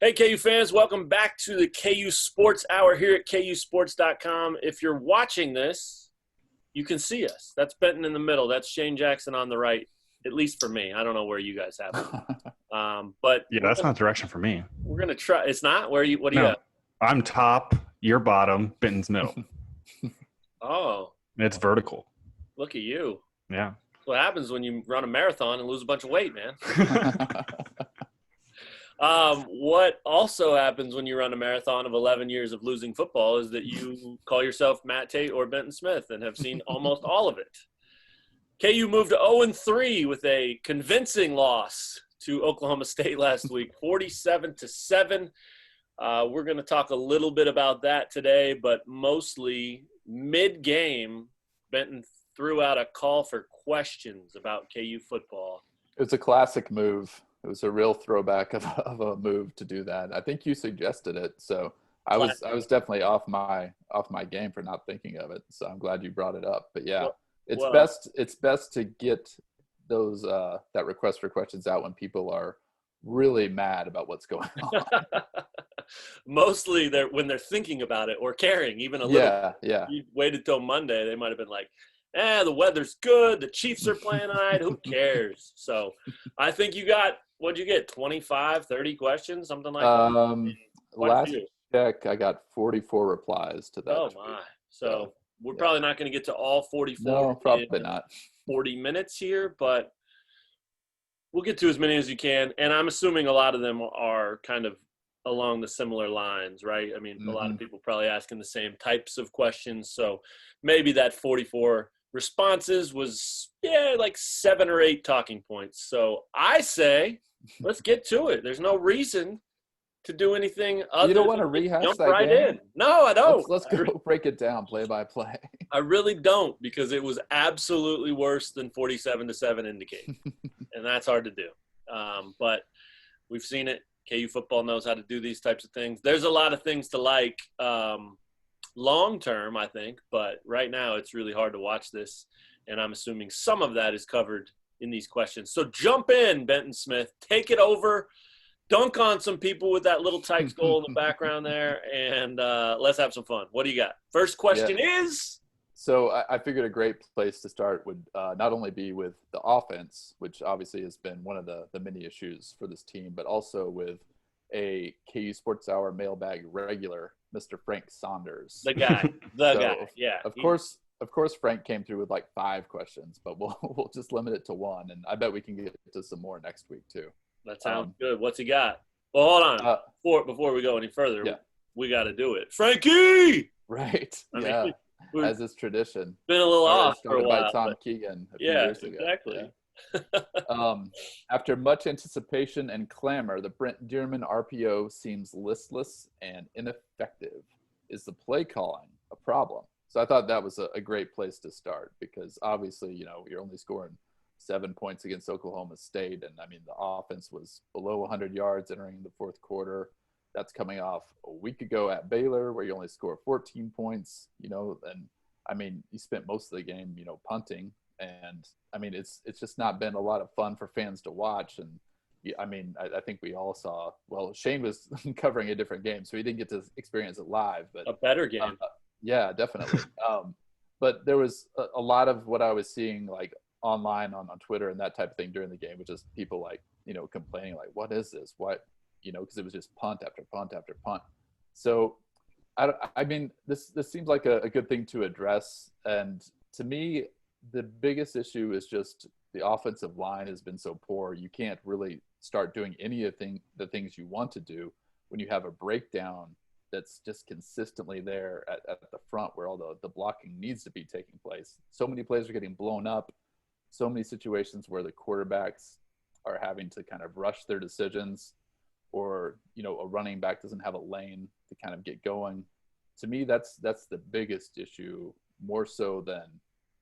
Hey, KU fans, welcome back to the KU Sports Hour here at KUsports.com. If you're watching this, you can see us. That's Benton in the middle. That's Shane Jackson on the right, at least for me. I don't know where you guys have it. But yeah, that's not direction for me. We're going to try. It's not? What do you have? I'm top, you're bottom, Benton's middle. Oh. It's vertical. Look at you. Yeah. That's what happens when you run a marathon and lose a bunch of weight, man. What also happens when you run a marathon of 11 years of losing football is that you call yourself Matt Tate or Benton Smith and have seen almost all of it. KU moved to 0-3 with a convincing loss to Oklahoma State last week, 47-7. We're going to talk a little bit about that today, but mostly mid-game, Benton threw out a call for questions about KU football. It was a classic move. It was a real throwback of a move to do that. I think you suggested it, so I was definitely off my game for not thinking of it. So I'm glad you brought it up. But yeah, it's best to get those that request for questions out when people are really mad about what's going on. Mostly when they're thinking about it or caring even a little. Yeah. You waited till Monday, they might have been like, the weather's good. The Chiefs are playing tonight. Who cares? So I think you got, what'd you get, 25, 30 questions, something like that? Last check, I got 44 replies to that. Oh, my. So we're probably not going to get to all 44 no, probably not. 40 minutes here, but we'll get to as many as you can. And I'm assuming a lot of them are kind of along the similar lines, right? I mean, a lot of people probably asking the same types of questions. So maybe that 44 responses was, like 7 or 8 talking points. So I say, let's get to it. There's no reason to do anything other. You don't want to rehash jump that right game? in. No, I don't. Let's go break it down play by play. I really don't, because it was absolutely worse than 47-7 indicate. And that's hard to do. But we've seen it. KU football knows how to do these types of things. There's a lot of things to like long term, I think, but right now it's really hard to watch this, and I'm assuming some of that is covered in these questions. So jump in, Benton Smith. Take it over. Dunk on some people with that little Tykes goal in the background there, and let's have some fun. What do you got? First question is? So I figured a great place to start would not only be with the offense, which obviously has been one of the many issues for this team, but also with a KU Sports Hour mailbag regular, Mr. Frank Saunders. The guy, yeah. Of course, Frank came through with like 5 questions, but we'll just limit it to 1, and I bet we can get to some more next week too. That sounds good. What's he got? Well, hold on. Before we go any further, we got to do it. Frankie! Right. As is tradition. Been a little off for a while. By Tom Keegan a few years ago. Exactly. Yeah. After much anticipation and clamor, the Brent Dearman RPO seems listless and ineffective. Is the play calling a problem? So I thought that was a great place to start, because obviously, you're only scoring 7 points against Oklahoma State. And I mean, the offense was below 100 yards entering the fourth quarter. That's coming off a week ago at Baylor, where you only score 14 points, and I mean, you spent most of the game, punting. And I mean, it's just not been a lot of fun for fans to watch. And I mean, I think we all saw, well, Shane was covering a different game, so he didn't get to experience it live, but a better game. Yeah, definitely. But there was a lot of what I was seeing like online on Twitter and that type of thing during the game, which is people like, complaining like, what is this? What? Because it was just punt after punt after punt. So, I mean, this seems like a good thing to address. And to me, the biggest issue is just the offensive line has been so poor. You can't really start doing any of the things you want to do when you have a breakdown that's just consistently there at the front, where all the blocking needs to be taking place. So many plays are getting blown up. So many situations where the quarterbacks are having to kind of rush their decisions, or a running back doesn't have a lane to kind of get going. To me, that's the biggest issue, more so than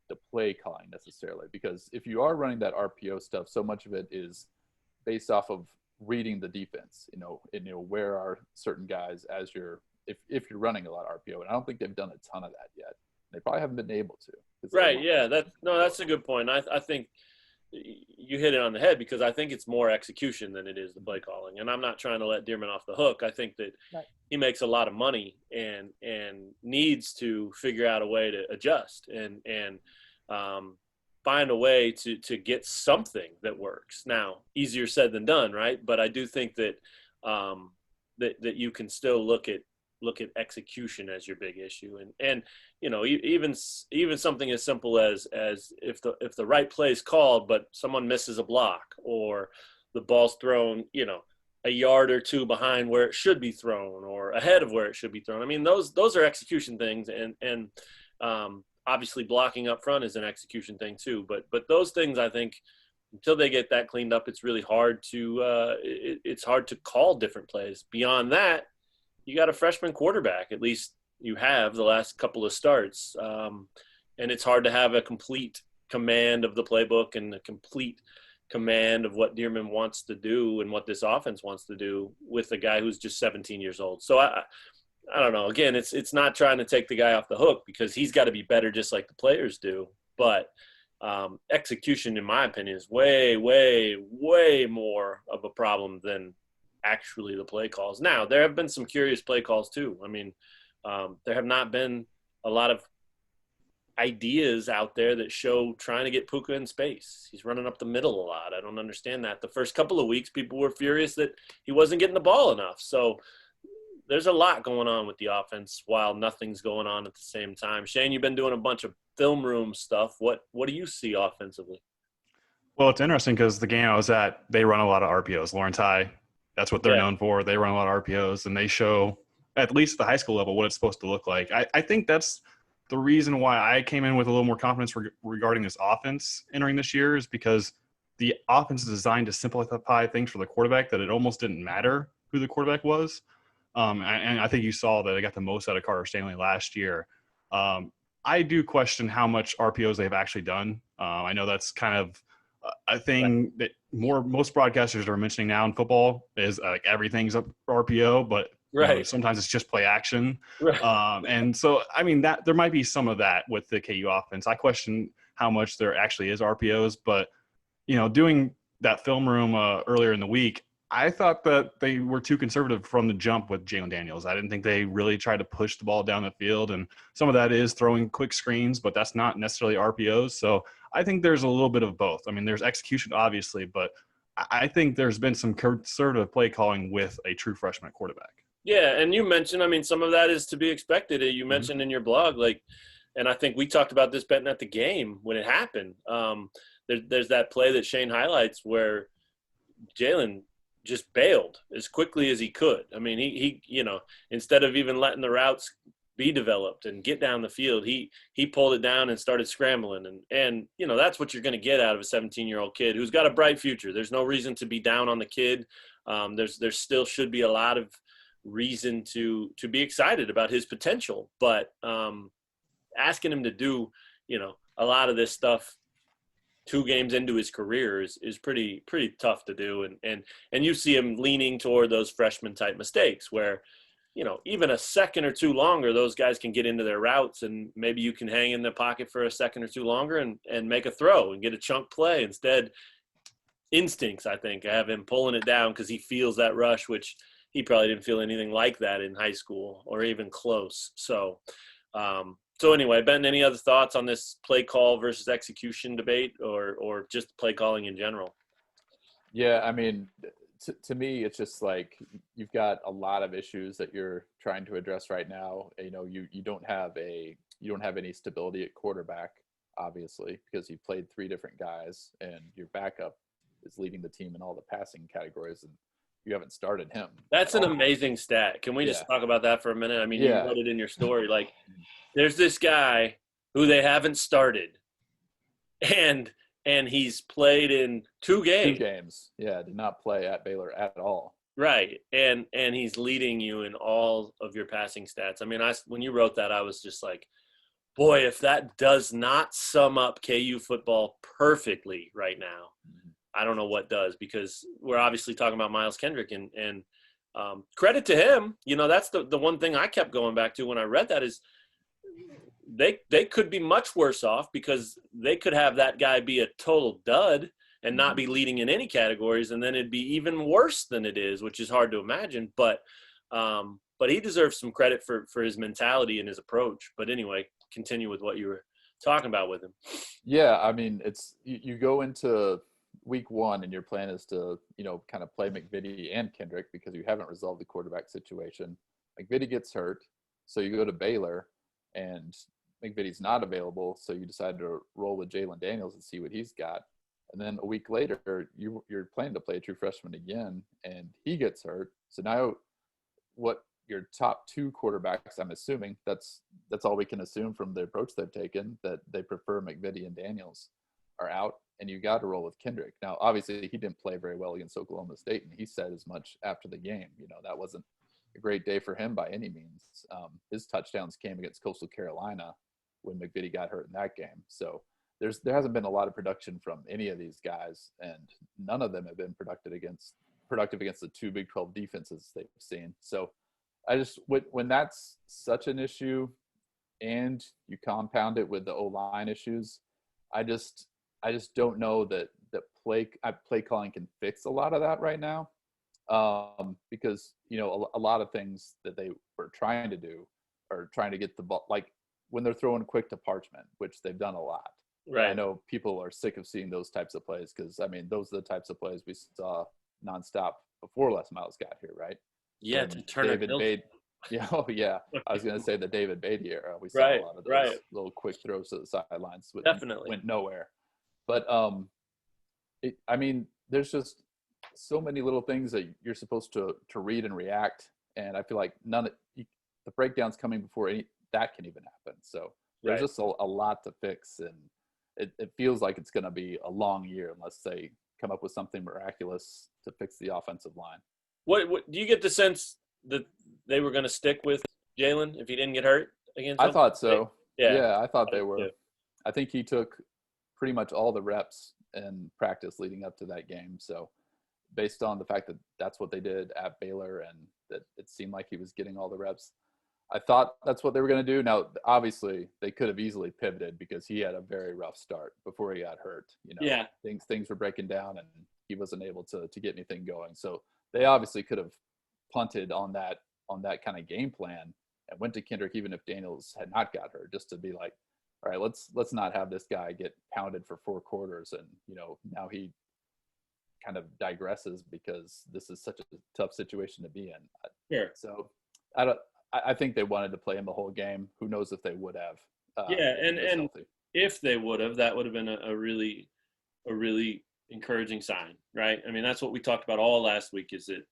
the play calling necessarily, because if you are running that RPO stuff, so much of it is based off of reading the defense, and where are certain guys as if you're running a lot of RPO, and I don't think they've done a ton of that yet. They probably haven't been able to. Right. Yeah. That's a good point. I think you hit it on the head, because I think it's more execution than it is the play calling. And I'm not trying to let Dearman off the hook. I think that he makes a lot of money and needs to figure out a way to adjust and find a way to get something that works. Now, easier said than done, right? But I do think that that you can still look at execution as your big issue, and even something as simple as if the right play is called but someone misses a block, or the ball's thrown a yard or two behind where it should be thrown or ahead of where it should be thrown. I mean, those are execution things, and obviously blocking up front is an execution thing too, but those things, I think, until they get that cleaned up, it's really hard to it's hard to call different plays. Beyond that, you got a freshman quarterback, at least you have the last couple of starts. And it's hard to have a complete command of the playbook and a complete command of what Dearman wants to do and what this offense wants to do with a guy who's just 17 years old. So I don't know. Again, it's not trying to take the guy off the hook, because he's got to be better just like the players do. But execution, in my opinion, is way, way, way more of a problem than actually the play calls. Now, there have been some curious play calls too. I mean, there have not been a lot of ideas out there that show trying to get Puka in space. He's running up the middle a lot. I don't understand that. The first couple of weeks, people were furious that he wasn't getting the ball enough. So there's a lot going on with the offense while nothing's going on at the same time. Shane, you've been doing a bunch of film room stuff. What do you see offensively? Well, it's interesting because the game I was at, they run a lot of RPOs. Lawrence High, that's what they're known for. They run a lot of RPOs, and they show, at least at the high school level, what it's supposed to look like. I think that's the reason why I came in with a little more confidence regarding this offense entering this year, is because the offense is designed to simplify things for the quarterback, that it almost didn't matter who the quarterback was. And I think you saw that they got the most out of Carter Stanley last year. I do question how much RPOs they've actually done. I know that's kind of a thing that most broadcasters are mentioning now in football, is like everything's a RPO, but sometimes it's just play action. Right. And so, I mean, that there might be some of that with the KU offense. I question how much there actually is RPOs, but doing that film room earlier in the week, I thought that they were too conservative from the jump with Jalen Daniels. I didn't think they really tried to push the ball down the field, and some of that is throwing quick screens, but that's not necessarily RPOs. So I think there's a little bit of both. I mean, there's execution, obviously, but I think there's been some conservative play calling with a true freshman quarterback. Yeah, and you mentioned, I mean, some of that is to be expected. You mentioned in your blog, and I think we talked about this betting at the game when it happened. There's that play that Shane highlights where Jalen just bailed as quickly as he could. I mean, he instead of even letting the routes be developed and get down the field, he pulled it down and started scrambling. And that's what you're going to get out of a 17-year-old kid who's got a bright future. There's no reason to be down on the kid. There still should be a lot of reason to be excited about his potential, but asking him to do a lot of this stuff 2 games into his career is pretty tough to do. And you see him leaning toward those freshman type mistakes where, even a second or two longer, those guys can get into their routes, and maybe you can hang in the pocket for a second or two longer and make a throw and get a chunk play. Instead, instincts, I think, have him pulling it down because he feels that rush, which he probably didn't feel anything like that in high school or even close. So anyway, Ben, any other thoughts on this play call versus execution debate, or just play calling in general? Yeah, I mean, to me, it's just like you've got a lot of issues that you're trying to address right now. You don't have any stability at quarterback, obviously, because you played 3 different guys, and your backup is leading the team in all the passing categories, and you haven't started him. That's an amazing stat. Can we just talk about that for a minute? I mean, you wrote it in your story. Like, there's this guy who they haven't started, and he's played in 2 games. 2 games. Yeah, did not play at Baylor at all. Right, and he's leading you in all of your passing stats. I mean, when you wrote that, I was just like, boy, if that does not sum up KU football perfectly right now, I don't know what does, because we're obviously talking about Miles Kendrick, and credit to him. That's the one thing I kept going back to when I read that is they could be much worse off, because they could have that guy be a total dud and not be leading in any categories, and then it'd be even worse than it is, which is hard to imagine. But he deserves some credit for his mentality and his approach. But anyway, continue with what you were talking about with him. Yeah, I mean, it's you go into week one and your plan is to, kind of play McVitie and Kendrick because you haven't resolved the quarterback situation. McVitie gets hurt, so you go to Baylor, and McVitie's not available, so you decide to roll with Jalen Daniels and see what he's got. And then a week later, you're planning to play a true freshman again, and he gets hurt. So now what your top two quarterbacks, I'm assuming, that's all we can assume from the approach they've taken, that they prefer McVitie and Daniels, are out, and you got to roll with Kendrick. Now, obviously, he didn't play very well against Oklahoma State, and he said as much after the game. That wasn't a great day for him by any means. His touchdowns came against Coastal Carolina when McVitie got hurt in that game. So there hasn't been a lot of production from any of these guys, and none of them have been productive against the two Big 12 defenses they've seen. So when that's such an issue, and you compound it with the O-line issues, I just don't know that play calling can fix a lot of that right now, because a lot of things that they were trying to do are trying to get the ball, like when they're throwing quick to Parshman, which they've done a lot. Right. I know people are sick of seeing those types of plays because, I mean, those are the types of plays we saw nonstop before Les Miles got here, right? Yeah, When to turn David Bade. Yeah, I was going to say the David Beatty era. We saw Right, a lot of those right. little quick throws to the sidelines. Definitely. Went nowhere. But, there's just so many little things that you're supposed to read and react. And I feel like the breakdown's coming before that can even happen. So there's just a lot to fix. And it feels like it's going to be a long year unless they come up with something miraculous to fix the offensive line. What do you get the sense that they were going to stick with Jalen if he didn't get hurt against? I thought so. Yeah, I thought they were. I think he took pretty much all the reps in practice leading up to that game. So based on the fact that that's what they did at Baylor and that it seemed like he was getting all the reps, I thought that's what they were going to do. Now, obviously, they could have easily pivoted because he had a very rough start before he got hurt. Yeah. Things were breaking down and he wasn't able to get anything going. So they obviously could have punted on that kind of game plan and went to Kendrick even if Daniels had not got hurt, just to be like, all right, let's not have this guy get pounded for 4 quarters and now he kind of digresses because this is such a tough situation to be in. Sure. So I think they wanted to play him the whole game. Who knows if they would have? And if they would have, that would have been a really encouraging sign, right? I mean, that's what we talked about all last week, is that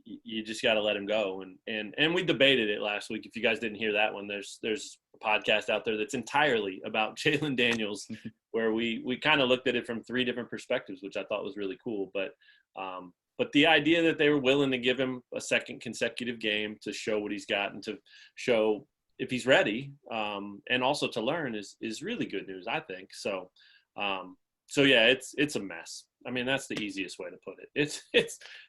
you just got to let him go. And we debated it last week. If you guys didn't hear that one, there's a podcast out there that's entirely about Jalen Daniels, where we kind of looked at it from 3 different perspectives, which I thought was really cool. But the idea that they were willing to give him a second consecutive game to show what he's got and to show if he's ready, and also to learn is really good news, I think. So yeah, it's a mess. I mean, that's the easiest way to put it.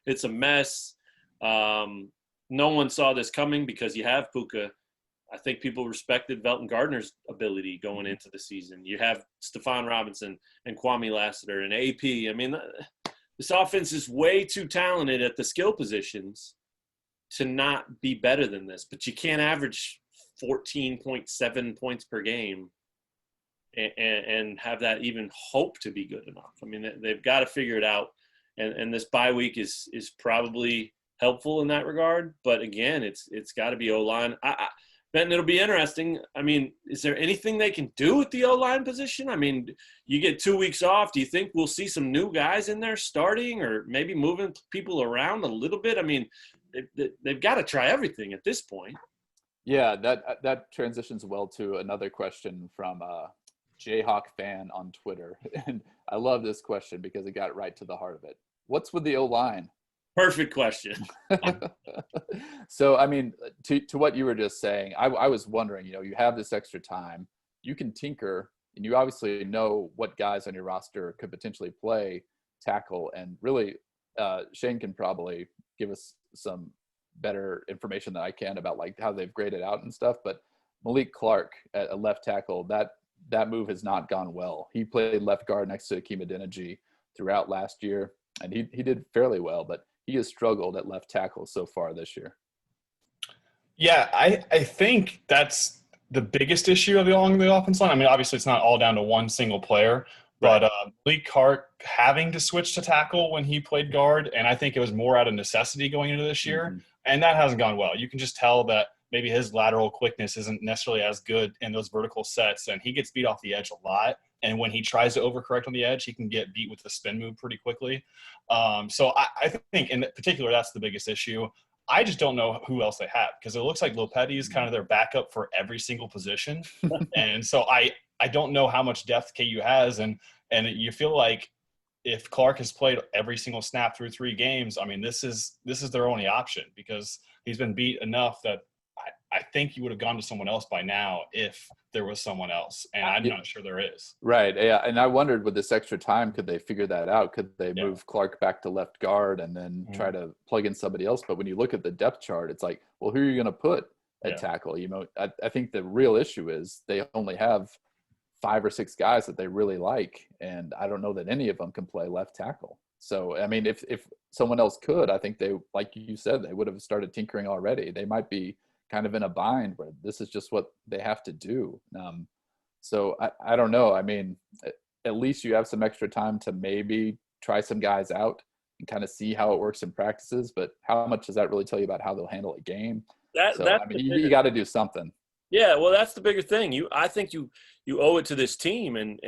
It's a mess. No one saw this coming because you have Puka. I think people respected Velton Gardner's ability going into the season. You have Stephon Robinson and Kwame Lassiter and AP. I mean, this offense is way too talented at the skill positions to not be better than this. But you can't average 14.7 points per game and have that even hope to be good enough. I mean, they've got to figure it out. And this bye week is probably helpful in that regard. But again, it's got to be O-line. Ben, it'll be interesting. I mean, is there anything they can do with the O-line position? I mean, you get 2 weeks off. Do you think we'll see some new guys in there starting or maybe moving people around a little bit? I mean, they've got to try everything at this point. Yeah, that transitions well to another question from Jayhawk fan on Twitter. And I love this question because it got right to the heart of it. What's with the O-line? Perfect question. So, I mean, to what you were just saying, I was wondering, you have this extra time, you can tinker, and you obviously know what guys on your roster could potentially play tackle. And really, Shane can probably give us some better information than I can about like how they've graded out and stuff. But Malik Clark at a left tackle, that move has not gone well. He played left guard next to Akeem Adeniji throughout last year, and he did fairly well, but he has struggled at left tackle so far this year. Yeah, I think that's the biggest issue along the offense line. I mean, obviously it's not all down to one single player, but Malik Hart having to switch to tackle when he played guard, and I think it was more out of necessity going into this year, and that hasn't gone well. You can just tell that maybe his lateral quickness isn't necessarily as good in those vertical sets, and he gets beat off the edge a lot. And when he tries to overcorrect on the edge, he can get beat with the spin move pretty quickly. So I think in particular that's the biggest issue. I just don't know who else they have because it looks like Lopetti is kind of their backup for every single position. And so I don't know how much depth KU has. And you feel like if Clark has played every single snap through 3 games, I mean, this is their only option because he's been beat enough that I think you would have gone to someone else by now if there was someone else. And I'm not sure there is. Right. Yeah. And I wondered with this extra time, could they figure that out? Could they move Clark back to left guard and then try to plug in somebody else? But when you look at the depth chart, it's like, well, who are you going to put at tackle? You know, I think the real issue is they only have 5 or 6 guys that they really like. And I don't know that any of them can play left tackle. So, I mean, if someone else could, I think they, like you said, they would have started tinkering already. They might be kind of in a bind where this is just what they have to do. So I don't know. I mean, at least you have some extra time to maybe try some guys out and kind of see how it works in practices. But how much does that really tell you about how they'll handle a game? I mean, you got to do something. Yeah, well, that's the bigger thing. I think you owe it to this team and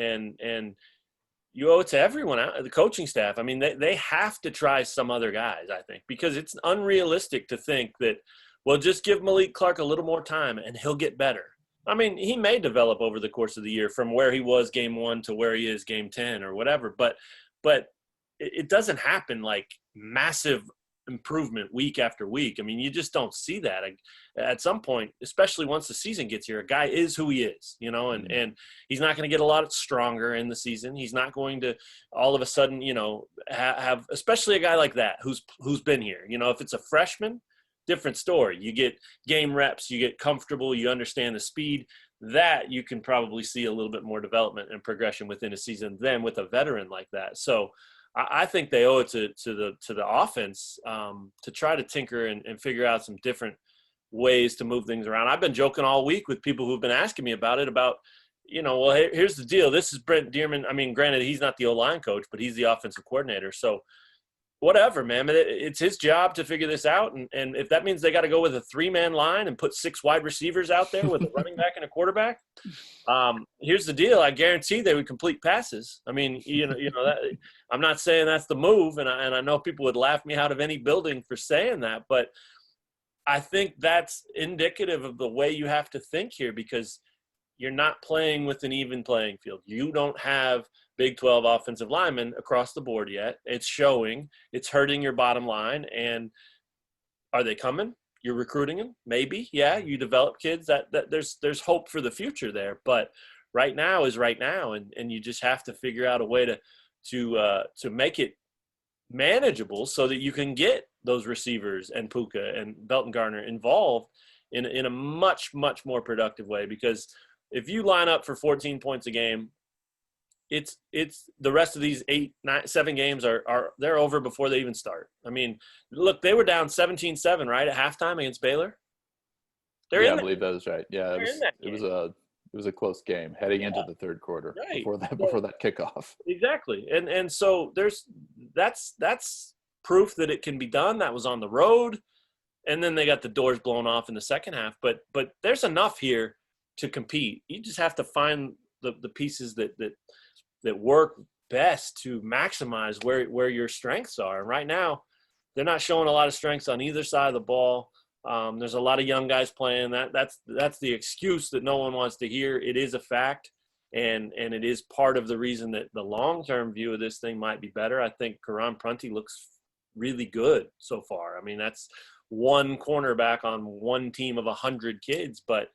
you owe it to everyone, the coaching staff. I mean, they have to try some other guys, I think, because it's unrealistic to think that, well, just give Malik Clark a little more time and he'll get better. I mean, he may develop over the course of the year from where he was game 1 to where he is game 10 or whatever, but it doesn't happen like massive improvement week after week. I mean, you just don't see that. At some point, especially once the season gets here, a guy is who he is, you know, and he's not going to get a lot stronger in the season. He's not going to all of a sudden, you know, have especially a guy like that who's been here. You know, if it's a freshman, different story. You get game reps, you get comfortable, you understand the speed. That you can probably see a little bit more development and progression within a season than with a veteran like that. So I think they owe it to the offense to try to tinker and figure out some different ways to move things around. I've been joking all week with people who've been asking me about it, about, you know, well, here's the deal. This is Brent Dearman. I mean, granted, he's not the O-line coach, but he's the offensive coordinator. So whatever, man. It's his job to figure this out. And if that means they got to go with a 3-man line and put 6 wide receivers out there with a running back and a quarterback, here's the deal. I guarantee they would complete passes. I mean, you know that, I'm not saying that's the move, and I know people would laugh me out of any building for saying that, but I think that's indicative of the way you have to think here, because you're not playing with an even playing field. You don't have Big 12 offensive linemen across the board yet. It's showing. It's hurting your bottom line. And are they coming? You're recruiting them? Maybe. Yeah, you develop kids. That there's hope for the future there. But right now is right now, and you just have to figure out a way to make it manageable so that you can get those receivers and Puka and Belton Garner involved in a much, much more productive way. Because if you line up for 14 points a game, it's the rest of these 7 games are they're over before they even start. I mean, look, they were down 17-7 right at halftime against Baylor. I believe that was right. Yeah, it was a close game heading into the third quarter, right, before that kickoff. Exactly, and so that's proof that it can be done. That was on the road, and then they got the doors blown off in the second half. But there's enough here to compete. You just have to find the pieces that work best to maximize where your strengths are. And right now, they're not showing a lot of strengths on either side of the ball. There's a lot of young guys playing. That's the excuse that no one wants to hear. It is a fact, and it is part of the reason that the long-term view of this thing might be better. I think Karan Prunty looks really good so far. I mean, that's one cornerback on one team of 100 kids, but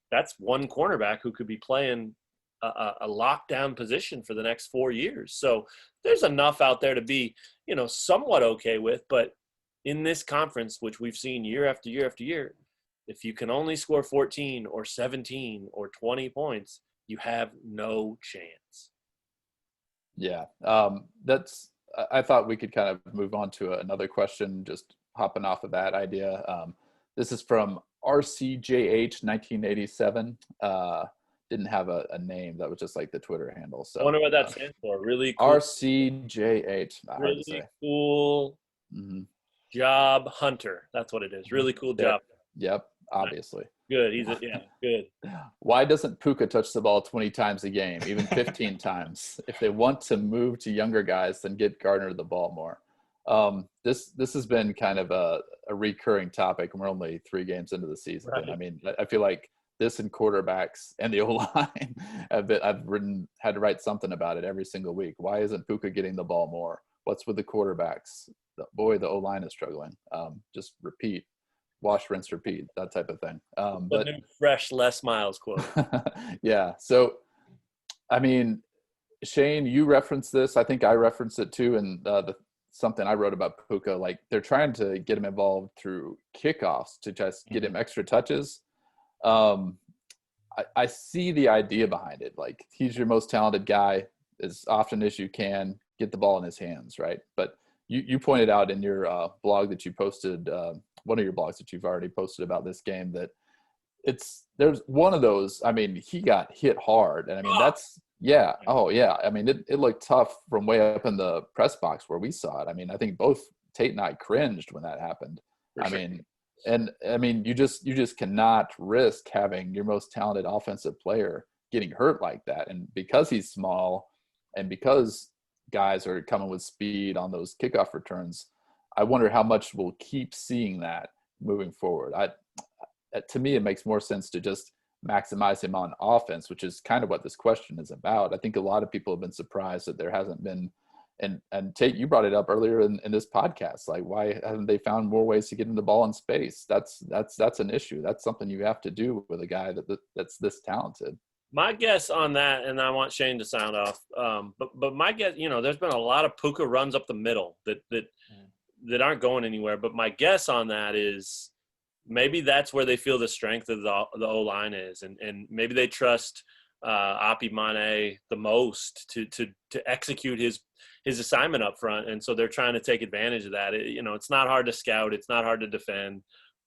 that's one cornerback who could be playing a lockdown position for the next 4 years. So there's enough out there to be, somewhat okay with. But in this conference, which we've seen year after year after year, if you can only score 14 or 17 or 20 points, you have no chance. Yeah. I thought we could kind of move on to another question, just hopping off of that idea. This is from RCJH 1987. Didn't have a name. That was just like the Twitter handle. I So wonder what that stands for. Really cool. RCJH. Hard to say. Really cool Mm-hmm. job hunter. That's what it is. Really cool job. Yep. Obviously. Good. Good. Why doesn't Puka touch the ball 20 times a game, even 15 times? If they want to move to younger guys, then get Gardner the ball more. This has been kind of a recurring topic, and we're only 3 games into the season. Right. I mean, I feel like this and quarterbacks and the O-line had to write something about it every single week. Why isn't Puka getting the ball more? What's with the quarterbacks? The O-line is struggling. Just repeat. Wash, rinse, repeat, that type of thing. But new fresh Les Miles quote. Yeah. So, I mean, Shane, you referenced this. I think I referenced it too. And something I wrote about Puka, like they're trying to get him involved through kickoffs to just get him extra touches. I see the idea behind it. Like, he's your most talented guy as often as you can, get the ball in his hands, right? But you pointed out in your blog that you posted, one of your blogs that you've already posted about this game, that there's one of those. I mean, he got hit hard, and I mean I mean, it looked tough from way up in the press box where we saw it. I mean, I think both Tate and I cringed when that happened. You just cannot risk having your most talented offensive player getting hurt like that. And because he's small, and because guys are coming with speed on those kickoff returns, I wonder how much we'll keep seeing that moving forward. To me, it makes more sense to just maximize him on offense, which is kind of what this question is about. I think a lot of people have been surprised that there hasn't been, and Tate, you brought it up earlier in this podcast, like, why haven't they found more ways to get him the ball in space? That's an issue. That's something you have to do with a guy that's this talented. My guess on that, and I want Shane to sound off, but my guess, there's been a lot of Puka runs up the middle that aren't going anywhere. But my guess on that is maybe that's where they feel the strength of the O-line is, and maybe they trust Api Mane the most to execute his assignment up front, and so they're trying to take advantage of that. It's not hard to scout, it's not hard to defend,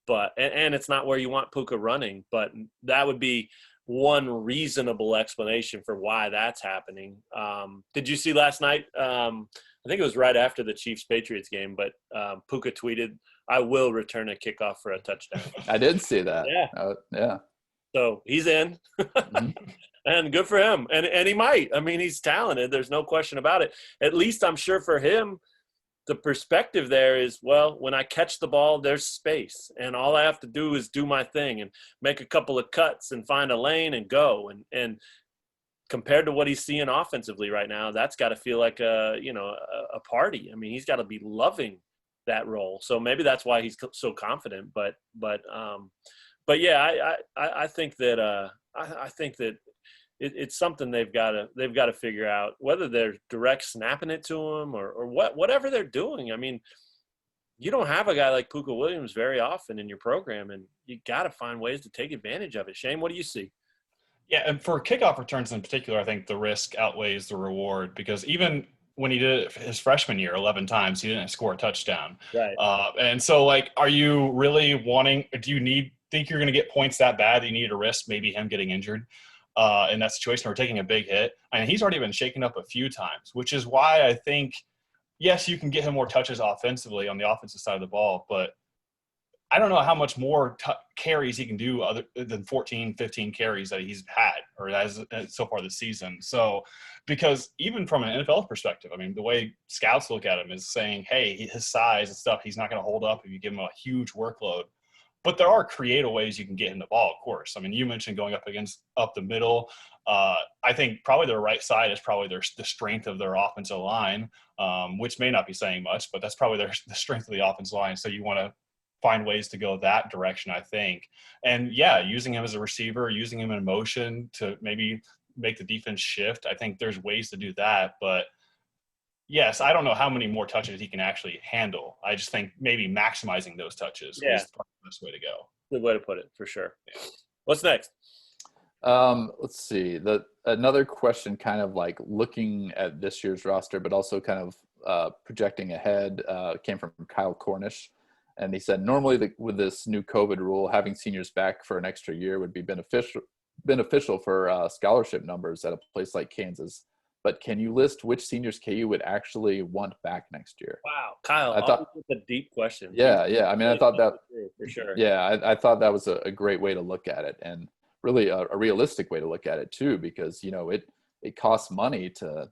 but and it's not where you want Puka running. But that would be one reasonable explanation for why that's happening. Did you see last night? I think it was right after the Chiefs-Patriots game, but Puka tweeted, "I will return a kickoff for a touchdown." I did see that. Yeah. Yeah. So he's in, and good for him. And he might. I mean, he's talented. There's no question about it. At least I'm sure for him, the perspective there is, well, when I catch the ball, there's space, and all I have to do is do my thing and make a couple of cuts and find a lane and go. And compared to what he's seeing offensively right now, that's got to feel like a party. I mean, he's got to be loving that role. So maybe that's why he's so confident. But yeah, I think that it's something they've got to figure out, whether they're direct snapping it to him or whatever they're doing. I mean, you don't have a guy like Puka Williams very often in your program, and you got to find ways to take advantage of it. Shane, what do you see? Yeah, and for kickoff returns in particular, I think the risk outweighs the reward, because even when he did it his freshman year 11 times, he didn't score a touchdown. Right. And so, like, are you really think you're going to get points that bad that you need to risk maybe him getting injured in that situation or taking a big hit? I mean, he's already been shaken up a few times, which is why I think, yes, you can get him more touches offensively on the offensive side of the ball, but I don't know how much more carries he can do other than 14, 15 carries that he's had or has so far this season. So, because even from an NFL perspective, I mean, the way scouts look at him is saying, hey, his size and stuff, he's not going to hold up if you give him a huge workload. But there are creative ways you can get him the ball, of course. I mean, you mentioned going up the middle. I think probably their right side is probably the strength of their offensive line, which may not be saying much, but that's probably the strength of the offensive line. So you want to find ways to go that direction, I think. And yeah, using him as a receiver, using him in motion to maybe make the defense shift. I think there's ways to do that, but yes, I don't know how many more touches he can actually handle. I just think maybe maximizing those touches is probably the best way to go. Good way to put it, for sure. Yeah. What's next? Let's see. Another question, kind of like looking at this year's roster, but also kind of projecting ahead, came from Kyle Cornish, and he said normally with this new COVID rule, having seniors back for an extra year would be beneficial for scholarship numbers at a place like Kansas. But can you list which seniors KU would actually want back next year? Wow, Kyle, I thought, a deep question. yeah. I mean, I thought that for sure. yeah, I thought that was a great way to look at it, and really a realistic way to look at it too, because it costs money to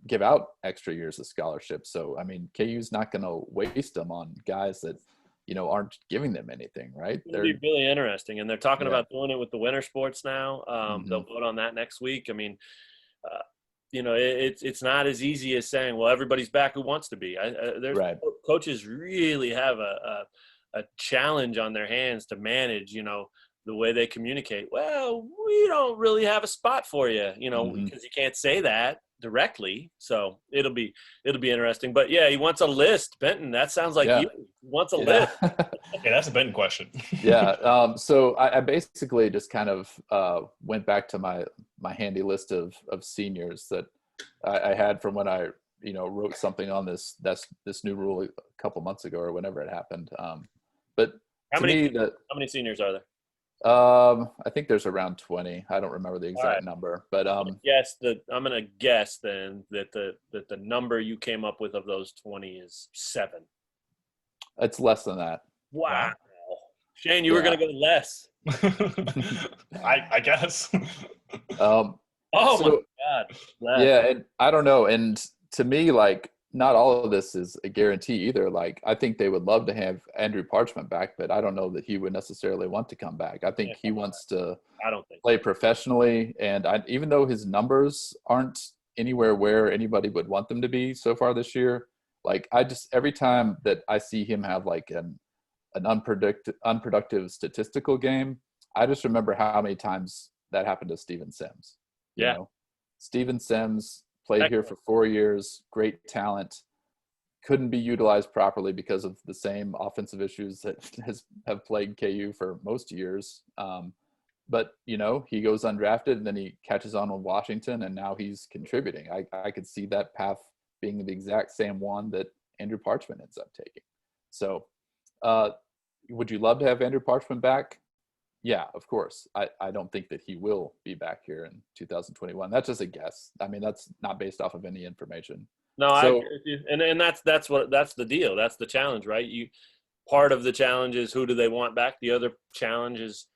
give out extra years of scholarship. So I mean, KU's not going to waste them on guys that aren't giving them anything, right? It'll be really interesting, and they're talking Yeah. about doing it with the winter sports now. They'll vote on that next week. I mean, it's not as easy as saying, well, everybody's back who wants to be. There's Right. Coaches really have a challenge on their hands to manage, the way they communicate. Well, we don't really have a spot for you, because you can't say that directly. So it'll be interesting. But yeah, he wants a list, Benton. That sounds like you. He wants a list. Okay, that's a Benton question. Yeah. So I basically just kind of went back to my handy list of seniors that I had from when I wrote something on this new rule a couple months ago or whenever it happened. But how many seniors are there? I think there's around 20. I don't remember the exact number, but I'm gonna guess then that the number you came up with of those 20 is 7. It's less than that. Wow. Shane, you were gonna go less. I guess. My God. Less. Yeah, and I don't know. And to me, like, not all of this is a guarantee either. Like, I think they would love to have Andrew Parshman back, but I don't know that he would necessarily want to come back. I think he wants to play professionally. And even though his numbers aren't anywhere where anybody would want them to be so far this year, like, every time that I see him have like an unproductive statistical game, I just remember how many times that happened to Steven Sims. Steven Sims played here for 4 years, great talent, couldn't be utilized properly because of the same offensive issues that have plagued KU for most years. But he goes undrafted and then he catches on with Washington, and now he's contributing. I could see that path being the exact same one that Andrew Parchman ends up taking. So would you love to have Andrew Parchman back? Yeah, of course. I don't think that he will be back here in 2021. That's just a guess. I mean, that's not based off of any information. No, I agree with you. And that's the deal. That's the challenge, right? Part of the challenge is who do they want back? The other challenge is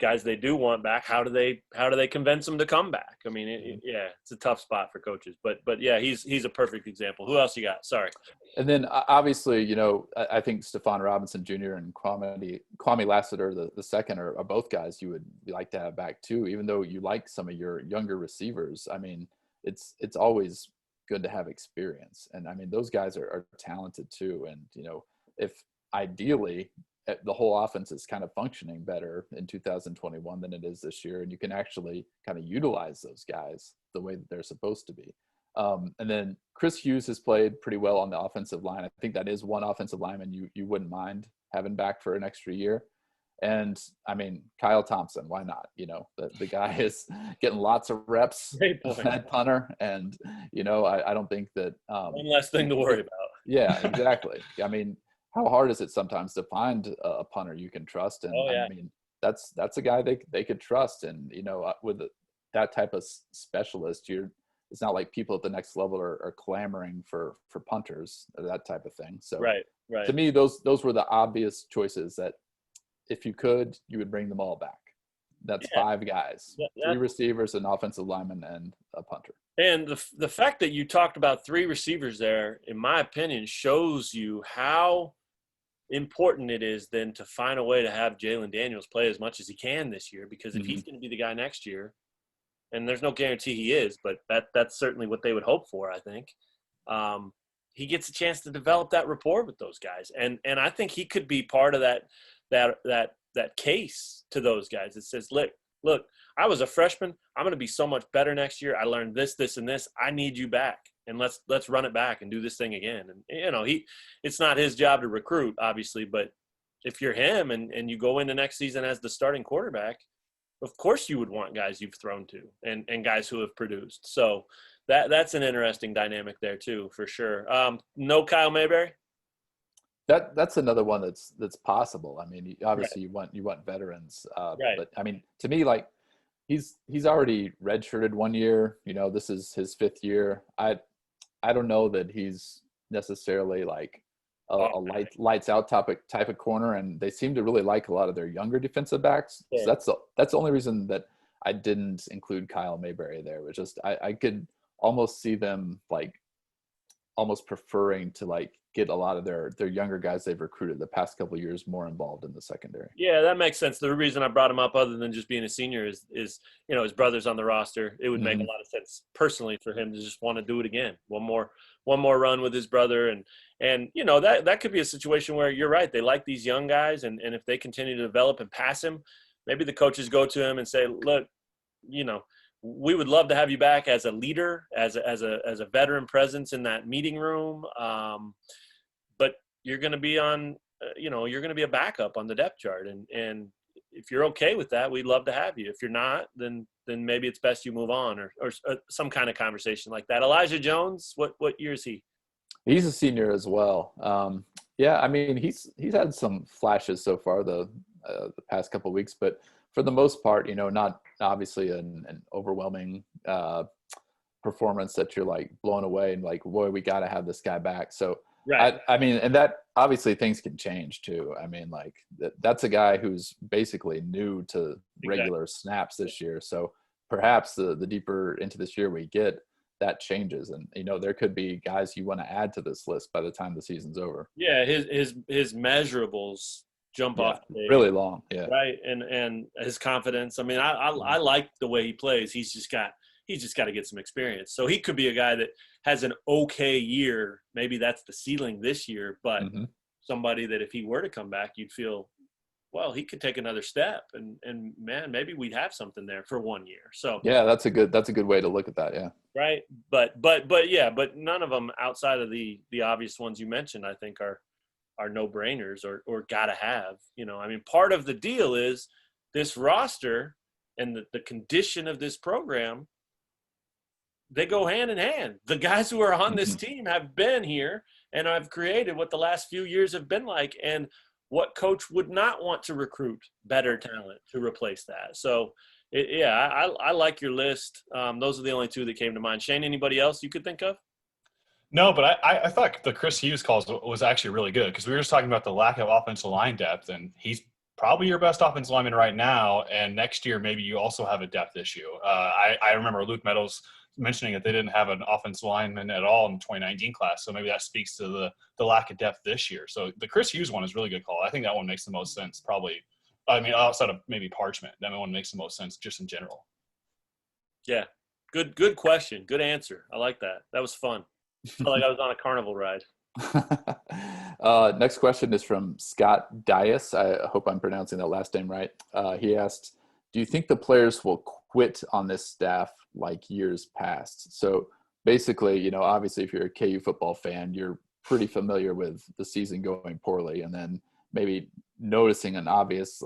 guys they do want back. How do they convince them to come back? I mean, it's a tough spot for coaches. But yeah, he's a perfect example. Who else you got? Sorry. And then obviously, I think Stephon Robinson Jr. and Kwame Lassiter the second are both guys you would like to have back too. Even though you like some of your younger receivers, I mean, it's always good to have experience. And I mean, those guys are talented too. And if ideally the whole offense is kind of functioning better in 2021 than it is this year, and you can actually kind of utilize those guys the way that they're supposed to be. And then Chris Hughes has played pretty well on the offensive line. I think that is one offensive lineman you wouldn't mind having back for an extra year. And I mean, Kyle Thompson, why not? The guy is getting lots of reps at punter, and I don't think that one less thing to worry about. Yeah, exactly. I mean, how hard is it sometimes to find a punter you can trust? And I mean, that's a guy they could trust. And with that type of specialist, it's not like people at the next level are clamoring for punters or that type of thing. So right. To me, those were the obvious choices that if you could, you would bring them all back. That's 5 guys, 3 receivers, an offensive lineman, and a punter. And the fact that you talked about 3 receivers there, in my opinion, shows you how important it is then to find a way to have Jalen Daniels play as much as he can this year, because if he's going to be the guy next year, and there's no guarantee he is, but that's certainly what they would hope for, I think. He gets a chance to develop that rapport with those guys, and I think he could be part of that case to those guys. It says, look, I was a freshman. I'm going to be so much better next year. I learned this, and this. I need you back, and let's run it back and do this thing again. And it's not his job to recruit, obviously, but if you're him and you go into next season as the starting quarterback, of course you would want guys you've thrown to and guys who have produced. So that's an interesting dynamic there too, for sure. No Kyle Mayberry? That's another one that's possible. I mean, obviously Right. you want veterans, Right. but I mean, to me, like he's already redshirted 1 year. This is his 5th year. I don't know that he's necessarily like a lights out type of corner, and they seem to really like a lot of their younger defensive backs. Yeah. So that's the only reason that I didn't include Kyle Mayberry there. Was just I could almost see them like almost preferring to like get a lot of their younger guys they've recruited the past couple of years more involved in the secondary. Yeah, that makes sense. The reason I brought him up, other than just being a senior, is his brother's on the roster. It would make a lot of sense personally for him to just want to do it again, one more run with his brother, and that could be a situation where you're right. They like these young guys, and if they continue to develop and pass him, maybe the coaches go to him and say, look, we would love to have you back as a leader, as a veteran presence in that meeting room, but you're going to be on. You're going to be a backup on the depth chart, and if you're okay with that, we'd love to have you. If you're not, then maybe it's best you move on, or some kind of conversation like that. Elijah Jones, what year is he? He's a senior as well. Yeah, I mean he's had some flashes so far the past couple of weeks, but for the most part, not obviously an overwhelming performance that you're like blown away and like, boy, we got to have this guy back. So. Right. I mean, and that obviously things can change too. I mean, like that's a guy who's basically new to regular snaps this year. So perhaps the deeper into this year we get, that changes. And, there could be guys you want to add to this list by the time the season's over. Yeah. His measurables jump off the page. Really long. Yeah. Right. And his confidence. I mean, I like the way he plays. He's just got to get some experience. So he could be a guy that has an okay year. Maybe that's the ceiling this year, but somebody that if he were to come back, you'd feel, well, he could take another step, and man, maybe we'd have something there for 1 year. So yeah, that's a good way to look at that. Yeah. Right. But none of them outside of the obvious ones you mentioned, I think are no brainers or gotta have, I mean, part of the deal is this roster and the condition of this program. They go hand in hand. The guys who are on this team have been here and have created what the last few years have been like, and what coach would not want to recruit better talent to replace that. So, I like your list. Those are the only two that came to mind. Shane, anybody else you could think of? No, but I thought the Chris Hughes calls was actually really good, because we were just talking about the lack of offensive line depth, and he's probably your best offensive lineman right now, and next year maybe you also have a depth issue. I remember Luke Meadows mentioning that they didn't have an offensive lineman at all in the 2019 class, so maybe that speaks to the lack of depth this year. So the Chris Hughes one is a really good call. I think that one makes the most sense, probably. I mean, outside of maybe Parshman, that one makes the most sense just in general. Yeah, good question, good answer. I like that. That was fun. I felt like I was on a carnival ride. Next question is from Scott Dias. I hope I'm pronouncing that last name right. He asked, do you think the players will quit on this staff like years past? So basically, obviously if you're a KU football fan, you're pretty familiar with the season going poorly, and then maybe noticing an obvious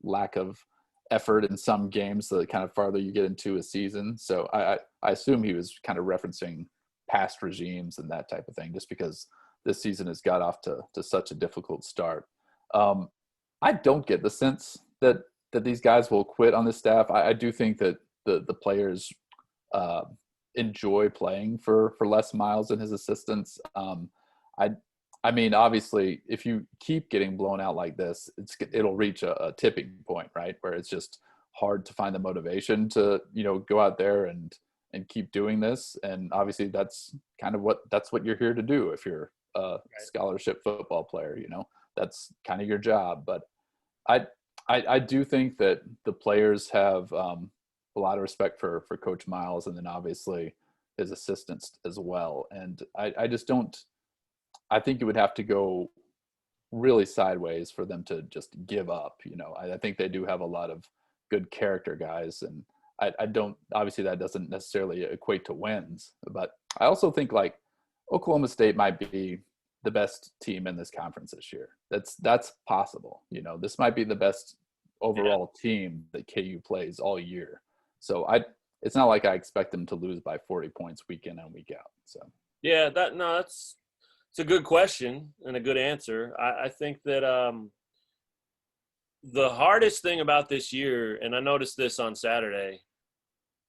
lack of effort in some games the kind of farther you get into a season. So I assume he was kind of referencing past regimes and that type of thing, just because this season has got off to such a difficult start. I don't get the sense that these guys will quit on the staff. I do think that the players enjoy playing for Les Miles and his assistants. I mean, obviously, if you keep getting blown out like this, it'll reach a tipping point, right, where it's just hard to find the motivation to go out there and keep doing this. And obviously, that's kind of what you're here to do if you're a scholarship football player. That's kind of your job. But I do think that the players have a lot of respect for Coach Miles, and then obviously his assistants as well. And I just don't. I think it would have to go really sideways for them to just give up. I think they do have a lot of good character guys, and I don't. Obviously, that doesn't necessarily equate to wins, but I also think like Oklahoma State might be the best team in this conference this year. That's possible. This might be the best overall team that KU plays all year. So it's not like I expect them to lose by 40 points week in and week out. So yeah, it's a good question and a good answer. I think that the hardest thing about this year, and I noticed this on Saturday,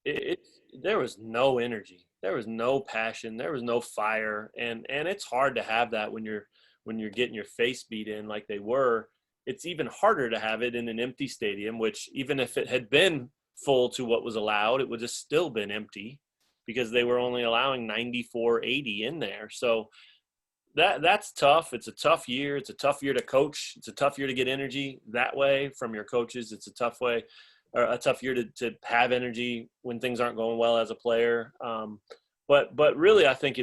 there was no energy, there was no passion, there was no fire, and it's hard to have that when you're getting your face beat in like they were. It's even harder to have it in an empty stadium, which even if it had been full to what was allowed, it would have still been empty because they were only allowing 9480 in there. So that's tough. It's a tough year. It's a tough year to coach. It's a tough year to get energy that way from your coaches. It's a tough way, or a tough year to have energy when things aren't going well as a player. But really, I think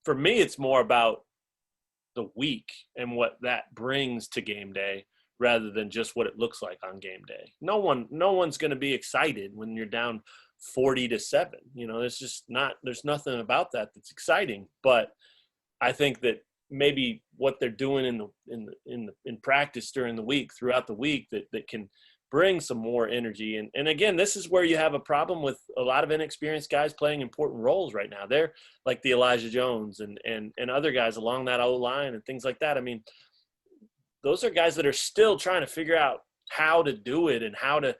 for me, it's more about the week and what that brings to game day rather than just what it looks like on game day. No one's going to be excited when you're down 40-7. There's nothing about that that's exciting. But I think that maybe what they're doing in practice during the week, throughout the week, that can bring some more energy. And again, this is where you have a problem with a lot of inexperienced guys playing important roles right now. They're like the Elijah Jones and other guys along that O-line and things like that. I mean, those are guys that are still trying to figure out how to do it and how to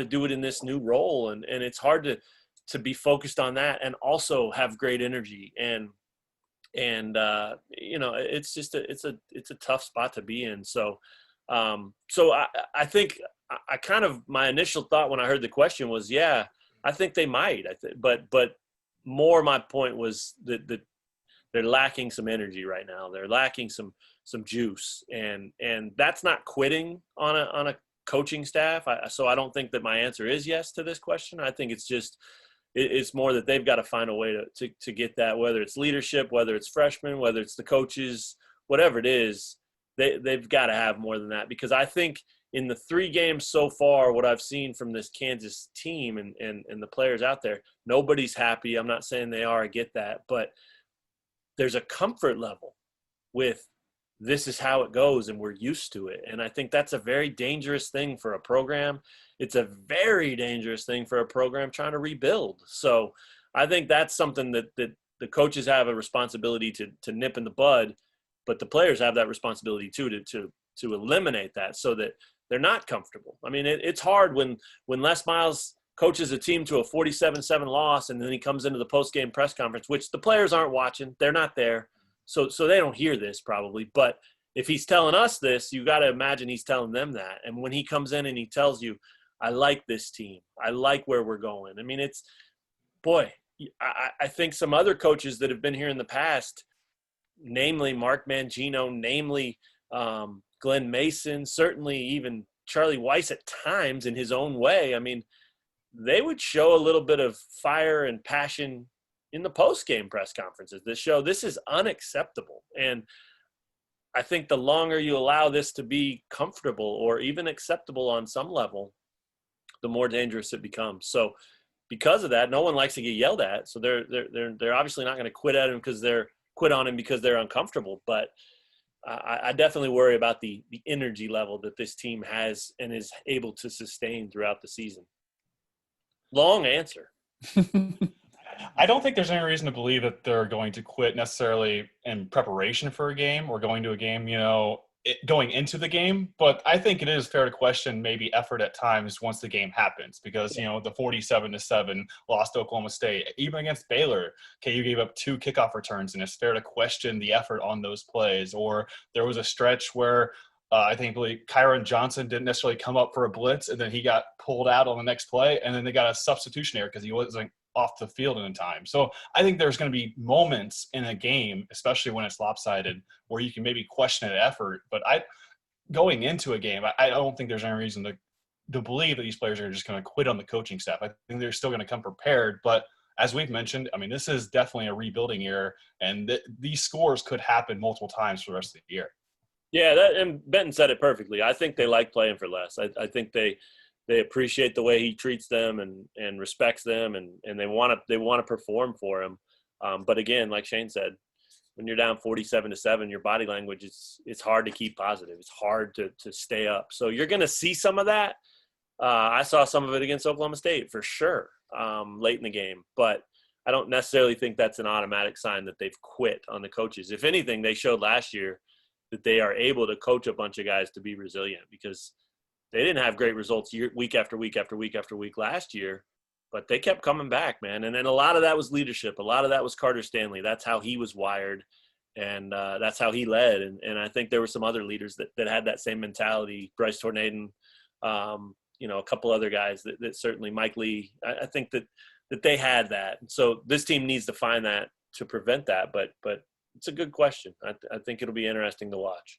do it in this new role. And it's hard to be focused on that and also have great energy. And it's just it's a tough spot to be in. So I think I kind of, my initial thought when I heard the question was, yeah, I think they might. But more my point was that they're lacking some energy right now. They're lacking some juice, and that's not quitting on a coaching staff. So I don't think that my answer is yes to this question. I think it's just it's more that they've got to find a way to get that, whether it's leadership, whether it's freshmen, whether it's the coaches, whatever it is, they've got to have more than that. Because I think in the 3 games so far, what I've seen from this Kansas team and the players out there, nobody's happy. I'm not saying they are, I get that, but there's a comfort level with this is how it goes and we're used to it. And I think that's a very dangerous thing for a program. It's a very dangerous thing for a program trying to rebuild. So I think that's something that the coaches have a responsibility to nip in the bud, but the players have that responsibility too to eliminate that so that they're not comfortable. I mean, it's hard when Les Miles coaches a team to a 47-7 loss and then he comes into the post-game press conference, which the players aren't watching. They're not there. So they don't hear this probably. But if he's telling us this, you got to imagine he's telling them that. And when he comes in and he tells you, I like this team, I like where we're going. I mean, I think some other coaches that have been here in the past, namely Mark Mangino, namely Glenn Mason, certainly even Charlie Weiss at times in his own way, I mean, they would show a little bit of fire and passion in the post-game press conferences. This is unacceptable. And I think the longer you allow this to be comfortable or even acceptable on some level, the more dangerous it becomes. So because of that, no one likes to get yelled at. So they're obviously not going to quit on him because they're uncomfortable. But I definitely worry about the energy level that this team has and is able to sustain throughout the season. Long answer. I don't think there's any reason to believe that they're going to quit necessarily in preparation for a game or going to a game, going into the game. But I think it is fair to question maybe effort at times once the game happens because, the 47-7 lost to Oklahoma State. Even against Baylor, KU gave up 2 kickoff returns, and it's fair to question the effort on those plays. Or there was a stretch where I think Kyron Johnson didn't necessarily come up for a blitz, and then he got pulled out on the next play, and then they got a substitution error because he wasn't off the field in time. So I think there's going to be moments in a game, especially when it's lopsided, where you can maybe question an effort. But going into a game, I don't think there's any reason to believe that these players are just going to quit on the coaching staff. I think they're still going to come prepared. But as we've mentioned, I mean, this is definitely a rebuilding year, and these scores could happen multiple times for the rest of the year. Yeah, and Benton said it perfectly. I think they like playing for Les. I think they appreciate the way he treats them and respects them, and they want to perform for him. But again, like Shane said, when you're down 47-7, your body language it's hard to keep positive. It's hard to stay up. So you're going to see some of that. I saw some of it against Oklahoma State for sure late in the game, but I don't necessarily think that's an automatic sign that they've quit on the coaches. If anything, they showed last year that they are able to coach a bunch of guys to be resilient, because they didn't have great results week after week after week after week last year, but they kept coming back, man. And then a lot of that was leadership. A lot of that was Carter Stanley. That's how he was wired, and that's how he led. And I think there were some other leaders that had that same mentality. Bryce Tornaden, a couple other guys that certainly, Mike Lee. I think that they had that. So this team needs to find that to prevent that. But it's a good question. I think it'll be interesting to watch.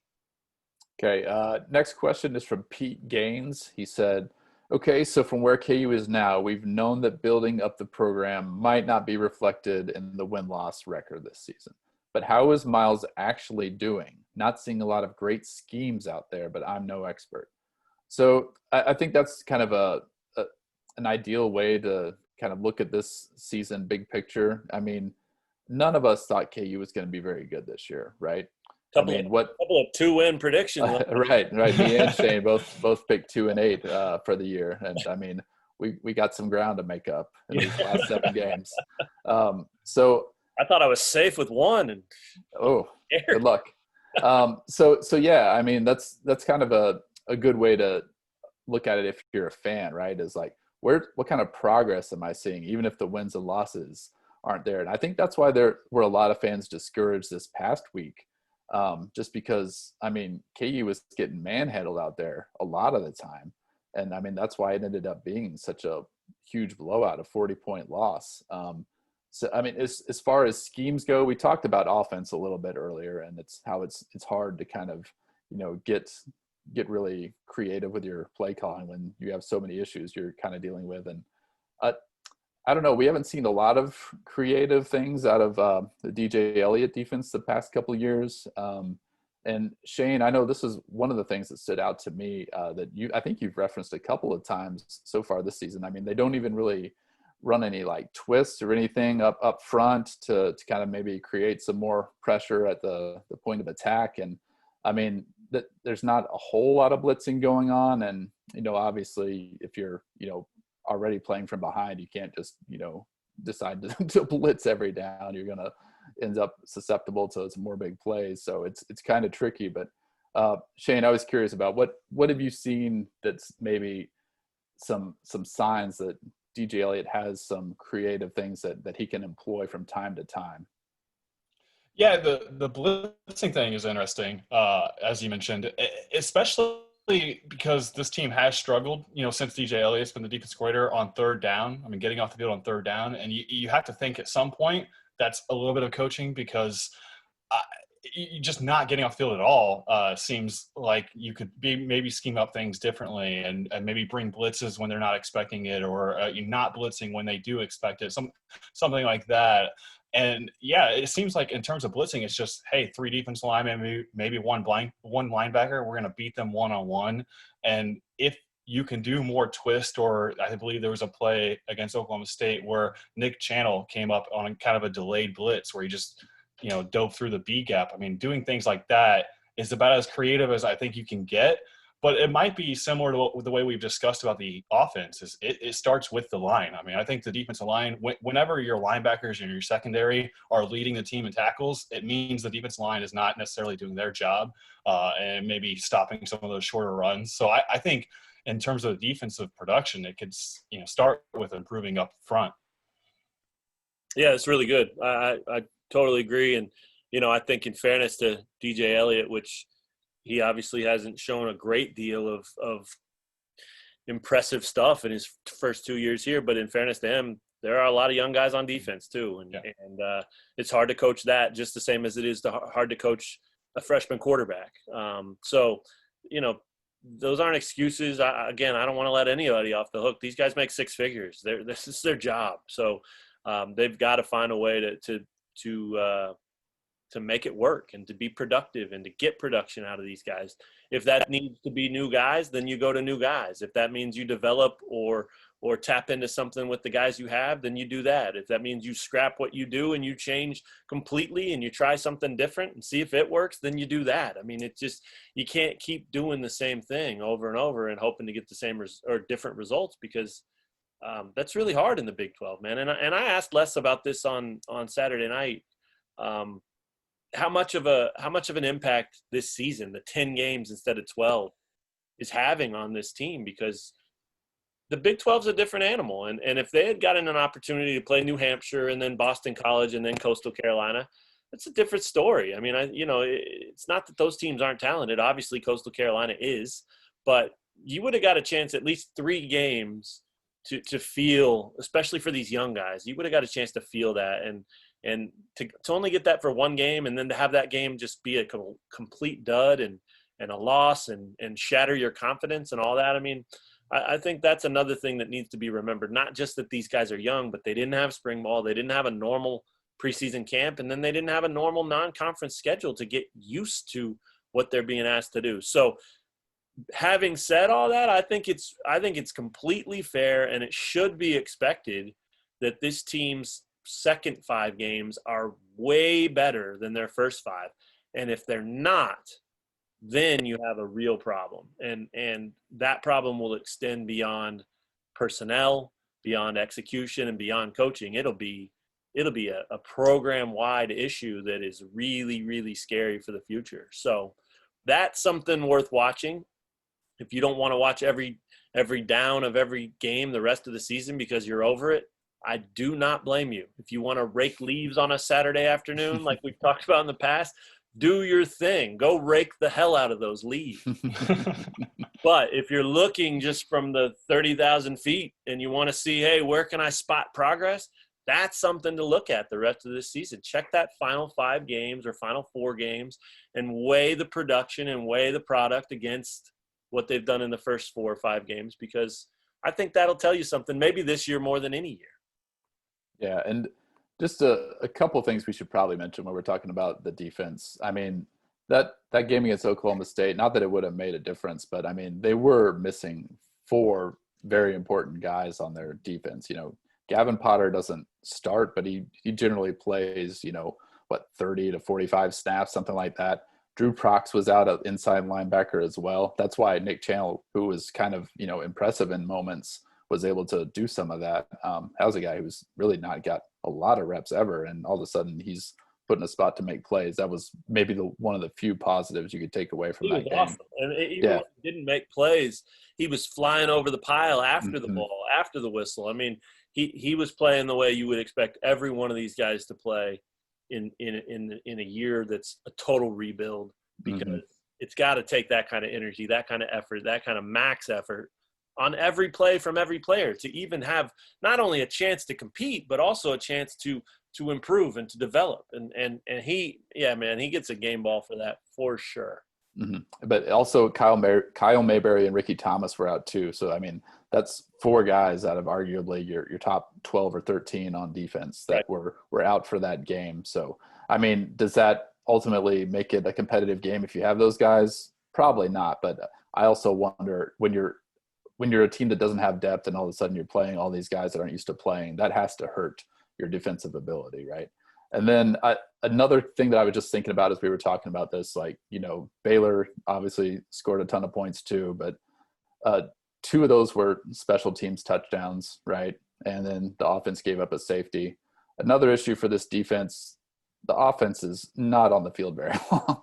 Okay, next question is from Pete Gaines. He said, okay, so from where KU is now, we've known that building up the program might not be reflected in the win-loss record this season. But how is Miles actually doing? Not seeing a lot of great schemes out there, but I'm no expert. So I think that's kind of an ideal way to kind of look at this season, big picture. I mean, none of us thought KU was going to be very good this year, right? Couple of 2-win predictions. Right. Me and Shane both picked 2 and 8 for the year, and I mean we got some ground to make up in these last 7 games. So I thought I was safe with 1, and good luck. So yeah, I mean that's kind of a good way to look at it if you're a fan, right? Is like what kind of progress am I seeing, even if the wins and losses aren't there? And I think that's why there were a lot of fans discouraged this past week. Just because, I mean, KU was getting manhandled out there a lot of the time. And I mean, that's why it ended up being such a huge blowout, a 40-point loss. So, I mean, as far as schemes go, we talked about offense a little bit earlier, and it's how it's hard to kind of, get really creative with your play calling when you have so many issues you're kind of dealing with. And I don't know. We haven't seen a lot of creative things out of the DJ Elliott defense the past couple of years. And Shane, I know this is one of the things that stood out to me that I think you've referenced a couple of times so far this season. I mean, they don't even really run any like twists or anything up front to kind of maybe create some more pressure at the point of attack. And I mean, there's not a whole lot of blitzing going on. And, obviously if you're, already playing from behind, you can't just decide to blitz every down. You're gonna end up susceptible to some more big plays, so it's kind of tricky. But Shane, I was curious about what have you seen that's maybe some signs that DJ Elliott has some creative things that he can employ from time to time? Yeah, the blitzing thing is interesting, as you mentioned, especially because this team has struggled, since DJ Elliott's been the defense coordinator on third down. I mean, getting off the field on third down. And you have to think at some point that's a little bit of coaching, because you just not getting off the field at all seems like you could maybe scheme up things differently and maybe bring blitzes when they're not expecting it, or you're not blitzing when they do expect it, something like that. And yeah, it seems like in terms of blitzing, it's just, hey, 3 defensive linemen, maybe one linebacker. We're going to beat them one-on-one. And if you can do more twist, or I believe there was a play against Oklahoma State where Nick Channel came up on kind of a delayed blitz where he just, dove through the B gap. I mean, doing things like that is about as creative as I think you can get. But it might be similar to the way we've discussed about the offense. Is it starts with the line. I mean, I think the defensive line, whenever your linebackers and your secondary are leading the team in tackles, it means the defensive line is not necessarily doing their job and maybe stopping some of those shorter runs. So I think in terms of defensive production, it could start with improving up front. Yeah, it's really good. I totally agree. And, I think in fairness to DJ Elliott, which – he obviously hasn't shown a great deal of impressive stuff in his first 2 years here. But in fairness to him, there are a lot of young guys on defense too. And it's hard to coach that just the same as it is hard to coach a freshman quarterback. So, those aren't excuses. I don't want to let anybody off the hook. These guys make 6 figures. This is their job. So they've got to find a way to make it work and to be productive and to get production out of these guys. If that needs to be new guys, then you go to new guys. If that means you develop or or tap into something with the guys you have, then you do that. If that means you scrap what you do and you change completely and you try something different and see if it works, then you do that. I mean, it just, you can't keep doing the same thing over and over and hoping to get the same or different results, because that's really hard in the Big 12, man. And I asked Les about this on Saturday night. How much of an impact this season, the 10 games instead of 12, is having on this team, because the Big 12 is a different animal. And if they had gotten an opportunity to play New Hampshire and then Boston College and then Coastal Carolina, that's a different story. I mean, it's not that those teams aren't talented. Obviously, Coastal Carolina is, but you would have got a chance at least 3 games to feel, especially for these young guys, you would have got a chance to feel that. And to only get that for 1 game, and then to have that game just be a complete dud and a loss and shatter your confidence and all that. I mean, I think that's another thing that needs to be remembered. Not just that these guys are young, but they didn't have spring ball. They didn't have a normal preseason camp, and then they didn't have a normal non-conference schedule to get used to what they're being asked to do. So having said all that, I think it's completely fair, and it should be expected that this team's second 5 games are way better than their first 5. And if they're not, then you have a real problem. And that problem will extend beyond personnel, beyond execution, and beyond coaching. It'll be a program-wide issue that is really, really scary for the future. So that's something worth watching. If you don't want to watch every down of every game the rest of the season because you're over it, I do not blame you. If you want to rake leaves on a Saturday afternoon, like we've talked about in the past, do your thing. Go rake the hell out of those leaves. But if you're looking just from the 30,000 feet and you want to see, hey, where can I spot progress? That's something to look at the rest of this season. Check that final 5 games or final 4 games and weigh the production and weigh the product against what they've done in the first 4 or 5 games, because I think that'll tell you something, maybe this year more than any year. Yeah, and just a couple of things we should probably mention when we're talking about the defense. I mean, that game against Oklahoma State, not that it would have made a difference, but I mean, they were missing 4 very important guys on their defense. You know, Gavin Potter doesn't start, but he generally plays, 30 to 45 snaps, something like that. Drew Prox was out at inside linebacker as well. That's why Nick Channel, who was kind of, impressive in moments, was able to do some of that. That was a guy who's really not got a lot of reps ever, and all of a sudden he's put in a spot to make plays. That was maybe one of the few positives you could take away from that game. Awesome. And even if he didn't make plays, he was flying over the pile after the ball, after the whistle. I mean, he was playing the way you would expect every one of these guys to play in a year that's a total rebuild, because it's got to take that kind of energy, that kind of effort, that kind of max effort on every play from every player to even have not only a chance to compete, but also a chance to improve and to develop. And he gets a game ball for that for sure. But also Kyle Mayberry and Ricky Thomas were out too. So, I mean, that's 4 guys out of arguably your top 12 or 13 on defense that were out for that game. So, I mean, does that ultimately make it a competitive game if you have those guys? Probably not. But I also wonder, when you're a team that doesn't have depth and all of a sudden you're playing all these guys that aren't used to playing, that has to hurt your defensive ability, right? And then another thing that I was just thinking about as we were talking about this, Baylor obviously scored a ton of points too, but 2 of those were special teams touchdowns, right? And then the offense gave up a safety. Another issue for this defense, the offense is not on the field very long.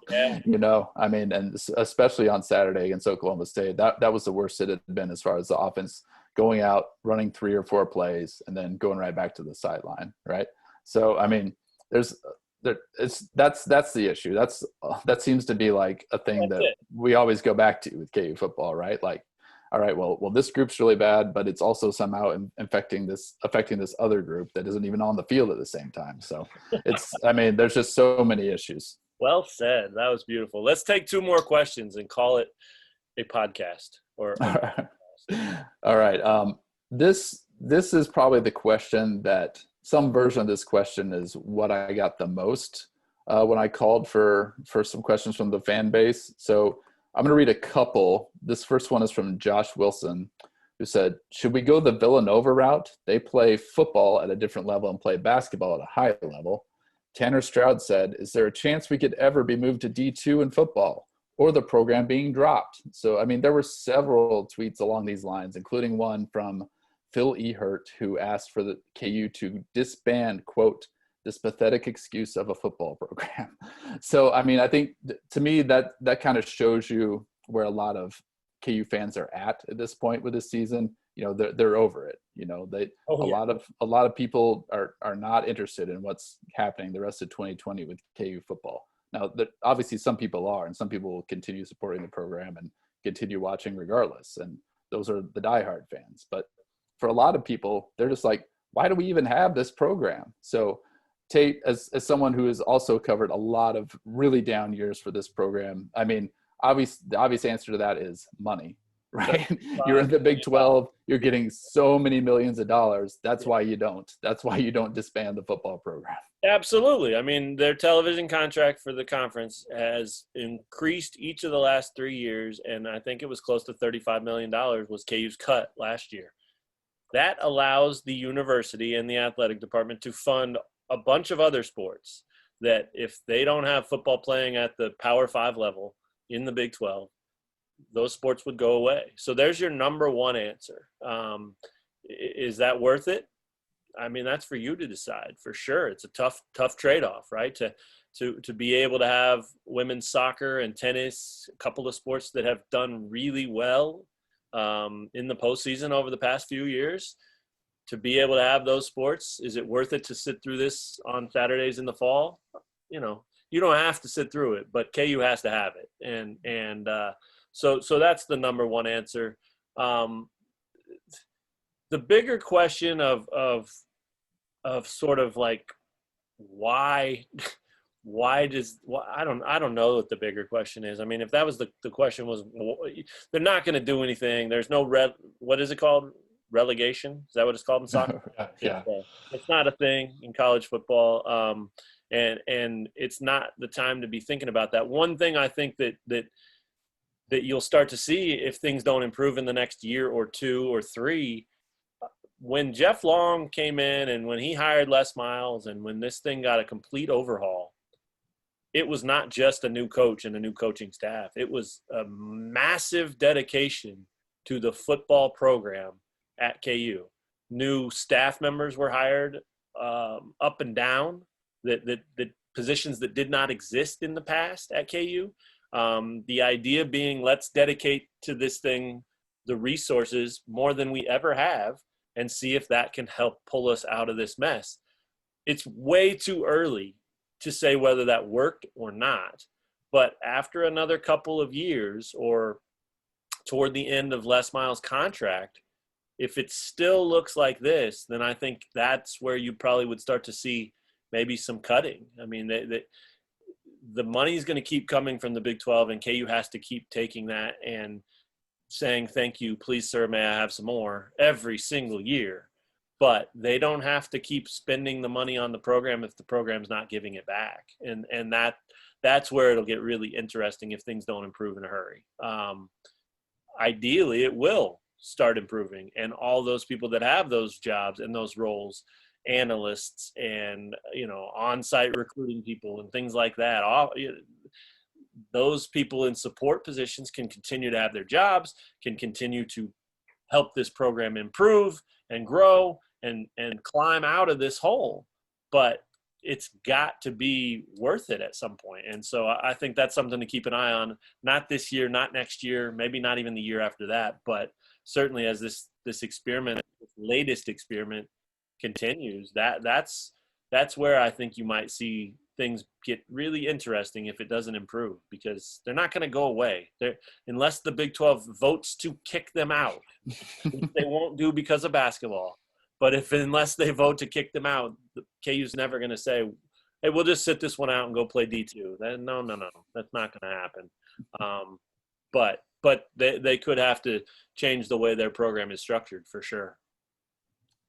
I mean, and especially on Saturday against Oklahoma State, that was the worst it had been as far as the offense going out, running 3 or 4 plays, and then going right back to the sideline, right? So, I mean, that's the issue. That seems to be like a thing that we always go back to with KU football, right? Like, all right, well, this group's really bad, but it's also somehow affecting this other group that isn't even on the field at the same time. So there's just so many issues. Well said. That was beautiful. Let's take 2 more questions and call it a podcast. All right. This is probably the question that some version of this question is what I got the most when I called for some questions from the fan base. So I'm going to read a couple. This first one is from Josh Wilson. who said, should we go the Villanova route? They play football at a different level and play basketball at a high level. Tanner Stroud said, is there a chance we could ever be moved to D2 in football or the program being dropped? So, I mean, there were several tweets along these lines, including one from Phil Ehert, who asked for the KU to disband, quote, this pathetic excuse of a football program. So, I mean, I think to me that kind of shows you where a lot of KU fans are at this point with this season. You know, they're over it. You know, a lot of people are not interested in what's happening the rest of 2020 with KU football. Now, obviously some people are, and some people will continue supporting the program and continue watching regardless. And those are the diehard fans. But for a lot of people, they're just like, why do we even have this program? So Tate, as someone who has also covered a lot of really down years for this program, I mean, the obvious answer to that is money, right? You're in the Big 12, you're getting so many millions of dollars. That's why you don't disband the football program. Absolutely. I mean, their television contract for the conference has increased each of the last 3 years, and I think it was close to $35 million was KU's cut last year. That allows the university and the athletic department to fund a bunch of other sports that if they don't have football playing at the Power 5 level in the Big 12, those sports would go away. So there's your number one answer. Is that worth it? I mean, that's for you to decide for sure. It's a tough trade-off, right? To be able to have women's soccer and tennis, a couple of sports that have done really well in the postseason over the past few years, to be able to have those sports, is it worth it to sit through this on Saturdays in the fall? You know, you don't have to sit through it, but KU has to have it. And so that's the number one answer. The bigger question of sort of like why I don't know what the bigger question is. I mean, if that was the question was, they're not going to do anything. There's no what is it called? Relegation? Is that what it's called in soccer? Yeah. It's not a thing in college football. And it's not the time to be thinking about that. One thing I think that you'll start to see if things don't improve in the next year or two or three, when Jeff Long came in and when he hired Les Miles and when this thing got a complete overhaul, it was not just a new coach and a new coaching staff. It was a massive dedication to the football program at KU. New staff members were hired up and down, that positions that did not exist in the past at KU. The idea being, let's dedicate to this thing the resources more than we ever have and see if that can help pull us out of this mess. It's way too early to say whether that worked or not. But after another couple of years or toward the end of Les Miles' contract, if it still looks like this, then I think that's where you probably would start to see maybe some cutting. I mean, the money's going to keep coming from the Big 12, and KU has to keep taking that and saying, thank you, please, sir, may I have some more every single year. But they don't have to keep spending the money on the program if the program's not giving it back. And that's where it'll get really interesting if things don't improve in a hurry. Ideally, it will start improving, and all those people that have those jobs and those roles, analysts and on-site recruiting people and things like that, those people in support positions can continue to have their jobs, can continue to help this program improve and grow and climb out of this hole. But it's got to be worth it at some point. And so I think that's something to keep an eye on, not this year, not next year, maybe not even the year after that, but certainly as this experiment, this latest experiment continues, that's where I think you might see things get really interesting if it doesn't improve, because they're not going to go away unless the Big 12 votes to kick them out, which they won't do because of basketball. But unless they vote to kick them out, KU's never going to say, hey, we'll just sit this one out and go play D2. Then no, that's not going to happen. But they could have to change the way their program is structured for sure.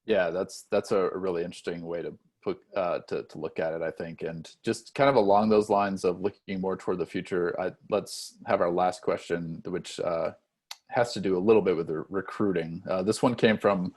Yeah, that's a really interesting way to put to look at it, I think. And just kind of along those lines of looking more toward the future, let's have our last question, which has to do a little bit with the recruiting. This one came from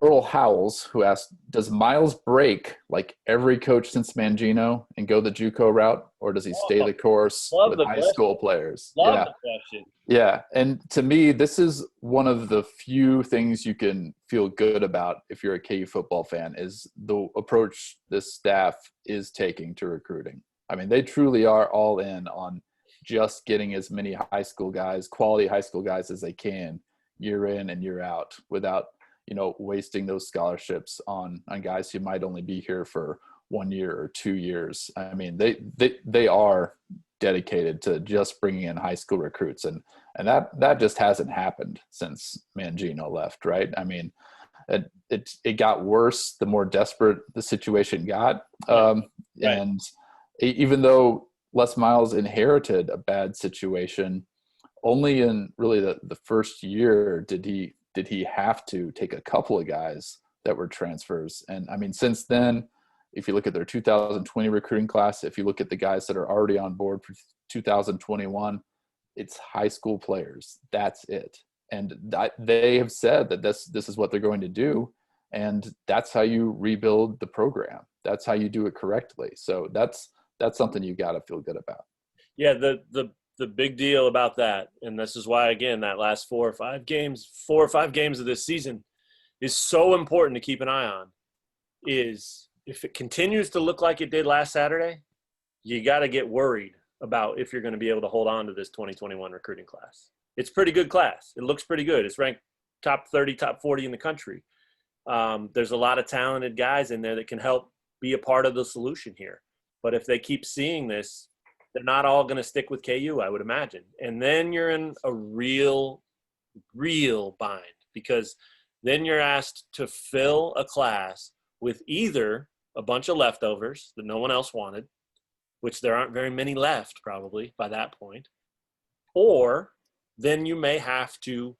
Earl Howells, who asked, does Miles break like every coach since Mangino and go the JUCO route, or does he stay the course with high school players? Love the question. Yeah. And to me, this is one of the few things you can feel good about if you're a KU football fan, is the approach this staff is taking to recruiting. I mean, they truly are all in on just getting as many high school guys, quality high school guys, as they can year in and year out, without wasting those scholarships on guys who might only be here for 1 year or 2 years. I mean, they are dedicated to just bringing in high school recruits, and that just hasn't happened since Mangino left, right? I mean, it got worse the more desperate the situation got, and even though Les Miles inherited a bad situation, only in really the first year did he have to take a couple of guys that were transfers. And I mean, since then, if you look at their 2020 recruiting class, if you look at the guys that are already on board for 2021, it's high school players. That's it. And they have said that this is what they're going to do. And that's how you rebuild the program. That's how you do it correctly. So that's something you got to feel good about. Yeah, the big deal about that, and this is why, again, that last 4 or 5 games of this season is so important to keep an eye on, is if it continues to look like it did last Saturday, you got to get worried about if you're going to be able to hold on to this 2021 recruiting class. It's a pretty good class. It looks pretty good. It's ranked top 30, top 40 in the country. There's a lot of talented guys in there that can help be a part of the solution here. But if they keep seeing this, they're not all going to stick with KU, I would imagine. And then you're in a real bind, because then you're asked to fill a class with either a bunch of leftovers that no one else wanted, which there aren't very many left probably by that point, or then you may have to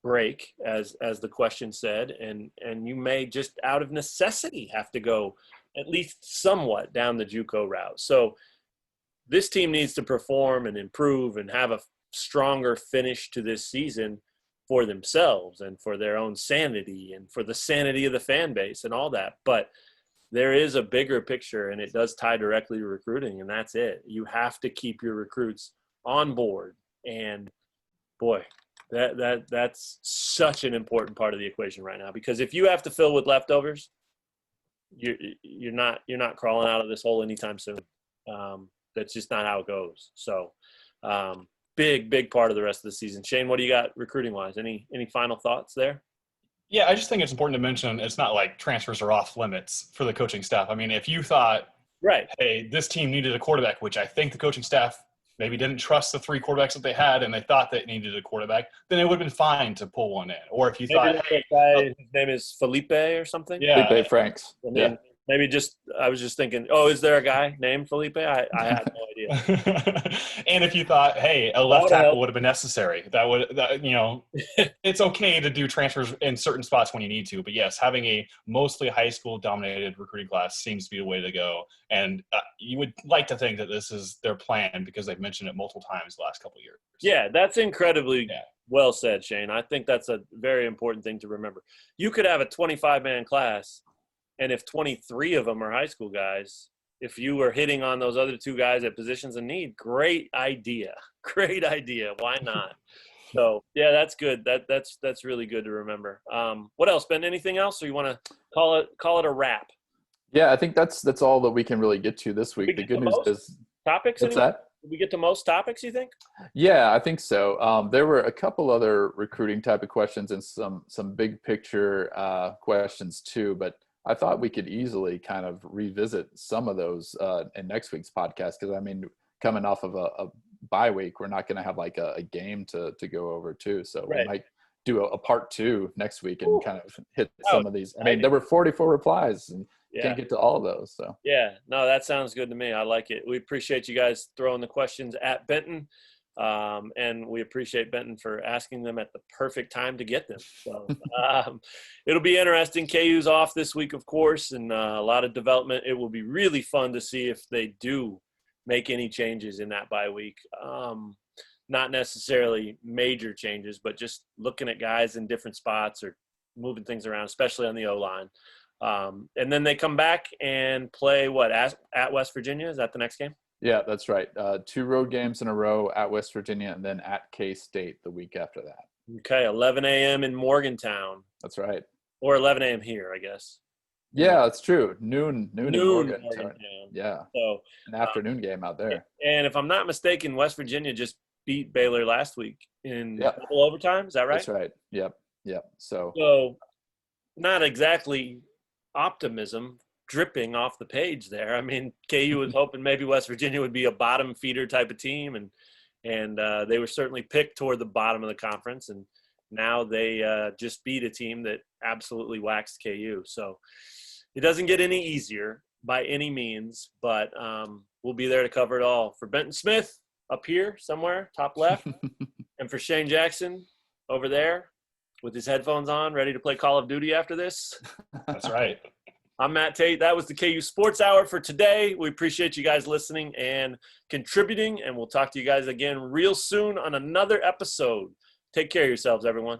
break, as the question said, and you may just out of necessity have to go at least somewhat down the JUCO route. So this team needs to perform and improve and have a stronger finish to this season for themselves and for their own sanity and for the sanity of the fan base and all that. But there is a bigger picture, and it does tie directly to recruiting, and that's it. You have to keep your recruits on board. And boy, that's such an important part of the equation right now, because if you have to fill with leftovers, you're not crawling out of this hole anytime soon. That's just not how it goes. So big part of the rest of the season. Shane, what do you got recruiting wise? Any final thoughts there? Yeah, I just think it's important to mention it's not like transfers are off limits for the coaching staff. I mean, if you thought, right, hey, this team needed a quarterback, which I think the coaching staff maybe didn't trust the 3 quarterbacks that they had, and they thought they needed a quarterback, then it would have been fine to pull one in. Or if you thought, hey, his name is Felipe or something. Yeah, Felipe Franks. I mean, maybe I was just thinking, oh, is there a guy named Felipe? I had no idea. And if you thought, hey, a left tackle would have been necessary, it's okay to do transfers in certain spots when you need to. But yes, having a mostly high school dominated recruiting class seems to be the way to go. And you would like to think that this is their plan, because they've mentioned it multiple times the last couple of years. Yeah, that's incredibly well said, Shane. I think that's a very important thing to remember. You could have a 25-man class, and if 23 of them are high school guys, if you were hitting on those other 2 guys at positions of need, great idea. Why not? So yeah, that's good. That's really good to remember. What else, Ben? Anything else, or you want to call it a wrap? Yeah, I think that's all that we can really get to this week. The good news is topics. What's that? Did we get to most topics, you think? Yeah, I think so. There were a couple other recruiting type of questions and some big picture questions too, but I thought we could easily kind of revisit some of those in next week's podcast, because I mean, coming off of a bye week, we're not going to have like a game to go over too. So we might do a part 2 next week and kind of hit some of these. I mean, there were 44 replies, and can't get to all of those. So yeah, no, that sounds good to me. I like it. We appreciate you guys throwing the questions at Benton. And we appreciate Benton for asking them at the perfect time to get them. So it'll be interesting. KU's off this week, of course, and a lot of development. It will be really fun to see if they do make any changes in that bye week. not necessarily major changes, but just looking at guys in different spots or moving things around, especially on the O-line. And then they come back and play at West Virginia? Is that the next game? Yeah, that's right. 2 road games in a row at West Virginia and then at K-State the week after that. Okay, 11 a.m. in Morgantown. That's right. Or 11 a.m. here, I guess. Yeah, that's true. Noon in Morgantown. Yeah. So an afternoon game out there. And if I'm not mistaken, West Virginia just beat Baylor last week in double overtime. Is that right? That's right. Yep. So not exactly optimism dripping off the page there. I mean, KU was hoping maybe West Virginia would be a bottom feeder type of team, and they were certainly picked toward the bottom of the conference, and now they just beat a team that absolutely waxed KU. So it doesn't get any easier by any means, but we'll be there to cover it all. For Benton Smith up here somewhere, top left, and for Shane Jackson over there with his headphones on, ready to play Call of Duty after this. That's right. I'm Matt Tate. That was the KU Sports Hour for today. We appreciate you guys listening and contributing, and we'll talk to you guys again real soon on another episode. Take care of yourselves, everyone.